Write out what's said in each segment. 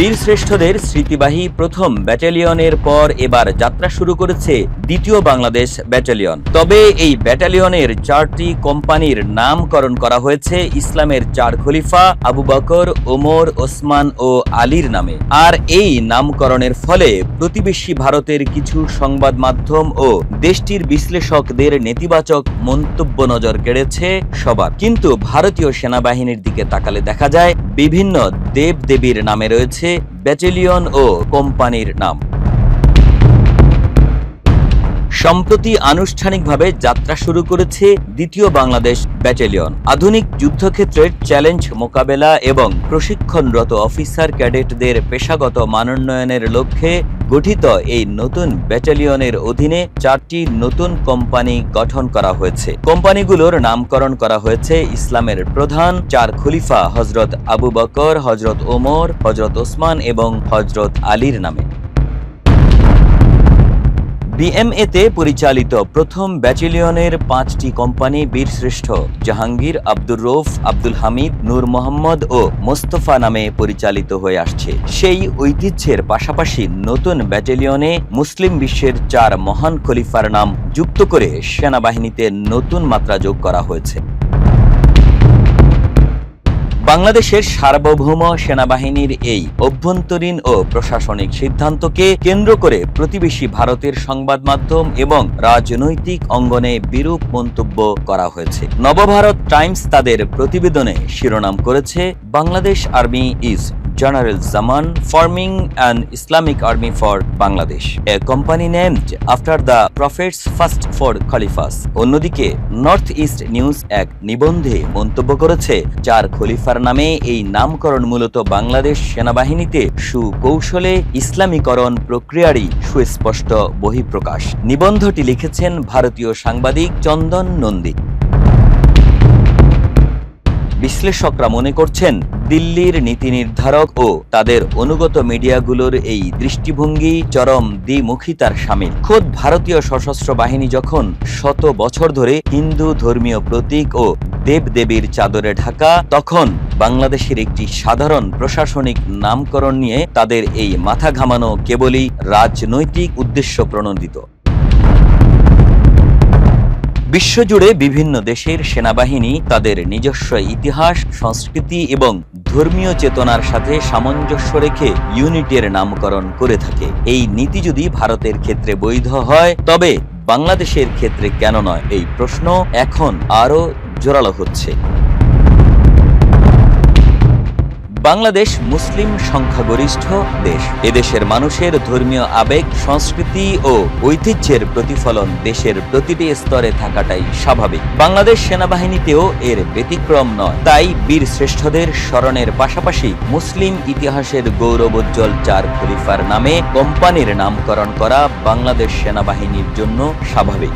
বীরশ্রেষ্ঠদের স্মৃতিবাহী প্রথম ব্যাটালিয়নের পর এবার যাত্রা শুরু করেছে দ্বিতীয় বাংলাদেশ ব্যাটালিয়ন। তবে এই ব্যাটালিয়নের 4টি কোম্পানির নামকরণ করা হয়েছে ইসলামের 4 খলিফা আবু বকর, ওমর, ওসমান ও আলীর নামে। আর এই নামকরণের ফলে প্রতিবেশী ভারতের কিছু সংবাদ মাধ্যম ও দেশটির বিশ্লেষকদের নেতিবাচক মন্তব্য নজর কেড়েছে সবার। কিন্তু ভারতীয় সেনাবাহিনীর দিকে তাকালে দেখা যায় বিভিন্ন দেব-দেবীর নামে রয়েছে ব্যাটালিয়ন ও কোম্পানির নাম। সম্প্রতি আনুষ্ঠানিকভাবে যাত্রা শুরু করেছে দ্বিতীয় বাংলাদেশ ব্যাটালিয়ন। আধুনিক যুদ্ধক্ষেত্রের চ্যালেঞ্জ মোকাবেলা এবং প্রশিক্ষণরত অফিসার ক্যাডেটদের পেশাগত মানোন্নয়নের লক্ষ্যে গঠিত এই নতুন ব্যাটালিয়নের অধীনে 4টি নতুন কোম্পানি গঠন করা হয়েছে। কোম্পানিগুলোর নামকরণ করা হয়েছে ইসলামের প্রধান 4 খলিফা হযরত আবু বকর, হযরত ওমর, হযরত ওসমান এবং হযরত আলীর নামে। বিএমএতে পরিচালিত প্রথম ব্যাটালিয়নের 5টি কোম্পানি বীরশ্রেষ্ঠ জাহাঙ্গীর, আব্দুর রউফ, আব্দুল হামিদ, নূর মোহাম্মদ ও মোস্তফা নামে পরিচালিত হয়ে আসছে। সেই ঐতিহ্যের পাশাপাশি নতুন ব্যাটালিয়নে মুসলিম বিশ্বের 4 মহান খলিফার নাম যুক্ত করে সেনাবাহিনীতে নতুন মাত্রা যোগ করা হয়েছে। বাংলাদেশের সার্বভৌম সেনাবাহিনীর এই অভ্যন্তরীণ ও প্রশাসনিক সিদ্ধান্তকে কেন্দ্র করে প্রতিবেশী ভারতের সংবাদ মাধ্যম এবং রাজনৈতিক অঙ্গনে বিরূপ মন্তব্য করা হয়েছে। নবভারত টাইমস তাদের প্রতিবেদনে শিরোনাম করেছে, Bangladesh army is General Zaman forming an Islamic army for Bangladesh, a company named after the Prophet's first 4 Khalifas. অন্যদিকে নর্থ ইস্ট নিউজ এক নিবন্ধে মন্তব্য করেছে, 4 খলিফার নামে এই নামকরণ মূলত বাংলাদেশ সেনাবাহিনীতে সুকৌশলে ইসলামীকরণ প্রক্রিয়ারই সুস্পষ্ট বহিঃপ্রকাশ। নিবন্ধটি লিখেছেন ভারতীয় সাংবাদিক চন্দন নন্দী। বিশ্লেষকরা মনে করছেন, দিল্লির নীতি নির্ধারক ও তাদের অনুগত মিডিয়াগুলোর এই দৃষ্টিভঙ্গি চরম দ্বিমুখিতার শামিল। খোদ ভারতীয় সশস্ত্র বাহিনী যখন শত বছর ধরে হিন্দু ধর্মীয় প্রতীক ও দেবদেবীর চাদরে ঢাকা, তখন বাংলাদেশের একটি সাধারণ প্রশাসনিক নামকরণ নিয়ে তাদের এই মাথা ঘামানো কেবলই রাজনৈতিক উদ্দেশ্য প্রণোদিত। বিশ্বজুড়ে বিভিন্ন দেশের সেনাবাহিনী তাদের নিজস্ব ইতিহাস, সংস্কৃতি এবং ধর্মীয় চেতনার সাথে সামঞ্জস্য রেখে ইউনিটের নামকরণ করে থাকে। এই নীতি যদি ভারতের ক্ষেত্রে বৈধ হয়, তবে বাংলাদেশের ক্ষেত্রে কেন নয়? এই প্রশ্ন এখন আরও জোরালো হচ্ছে। বাংলাদেশ মুসলিম সংখ্যাগরিষ্ঠ দেশ। এদেশের মানুষের ধর্মীয় আবেগ, সংস্কৃতি ও ঐতিহ্যের প্রতিফলন দেশের প্রতিটি স্তরে থাকাটাই স্বাভাবিক। বাংলাদেশ সেনাবাহিনীতেও এর ব্যতিক্রম নয়। তাই বীর শ্রেষ্ঠদের স্মরণের পাশাপাশি মুসলিম ইতিহাসের গৌরবোজ্জ্বল 4 খলিফার নামে কোম্পানির নামকরণ করা বাংলাদেশ সেনাবাহিনীর জন্য স্বাভাবিক।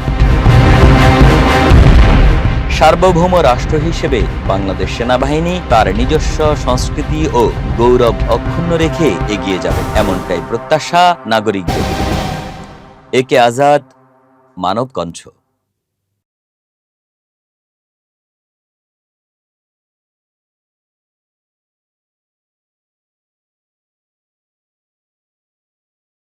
সার্বভৌম রাষ্ট্র হিসেবে বাংলাদেশ সেনাবাহিনী তার নিজস্ব সংস্কৃতি ও গৌরব অক্ষুণ্ণ রেখে এগিয়ে যাবে, এমনটাই প্রত্যাশা নাগরিকদের। একে আজাদ, মানব কণ্ঠ।